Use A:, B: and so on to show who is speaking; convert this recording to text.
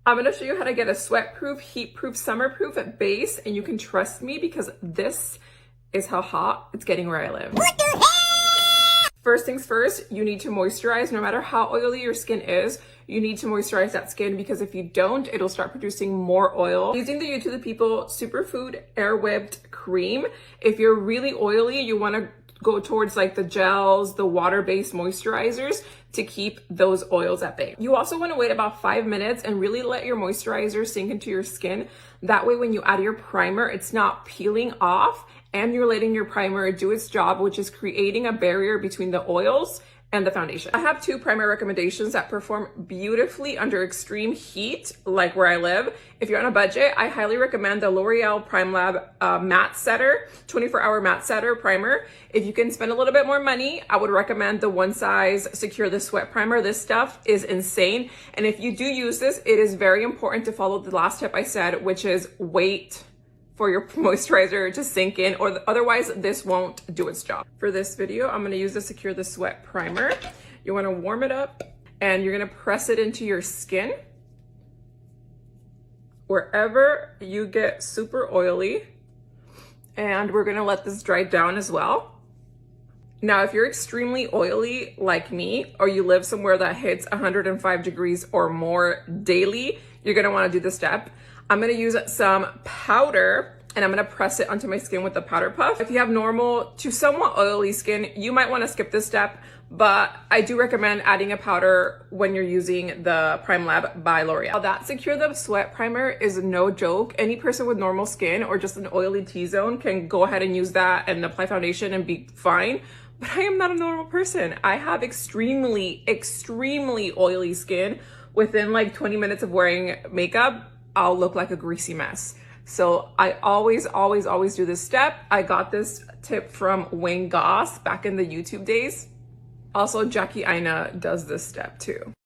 A: I'm gonna show you how to get a sweat-proof, heat-proof, summer-proof base, and you can trust me because this is how hot it's getting where I live. What the heck? First things first, you need to moisturize. No matter how oily your skin is, you need to moisturize that skin because if you don't, it'll start producing more oil. Using the YouTube the People Superfood Air Whipped Cream. If you're really oily, you wanna go towards like the gels, the water-based moisturizers to keep those oils at bay. You also want to wait about 5 minutes and really let your moisturizer sink into your skin. That way when you add your primer, it's not peeling off and you're letting your primer do its job, which is creating a barrier between the oils and the foundation. I have 2 primer recommendations that perform beautifully under extreme heat, like where I live. If you're on a budget, I highly recommend the L'Oreal PrimeLab Matte Setter, 24-hour Matte Setter Primer. If you can spend a little bit more money, I would recommend the One Size Secure the Sweat Primer. This stuff is insane. And if you do use this, it is very important to follow the last tip I said, which is wait for your moisturizer to sink in, or otherwise this won't do its job. For this video, I'm gonna use the Secure the Sweat Primer. You wanna warm it up and you're gonna press it into your skin. Wherever you get super oily, and we're gonna let this dry down as well. Now, if you're extremely oily like me, or you live somewhere that hits 105 degrees or more daily, you're gonna wanna do this step. I'm gonna use some powder and I'm gonna press it onto my skin with the powder puff. If you have normal to somewhat oily skin, you might wanna skip this step, but I do recommend adding a powder when you're using the PrimeLab by L'Oreal. That Secure the Sweat Primer is no joke. Any person with normal skin or just an oily T-zone can go ahead and use that and apply foundation and be fine. But I am not a normal person. I have extremely, extremely oily skin. Within like 20 minutes of wearing makeup, I'll look like a greasy mess. So I always do this step. I got this tip from Wayne Goss back in the YouTube days. Also, Jackie Aina does this step too.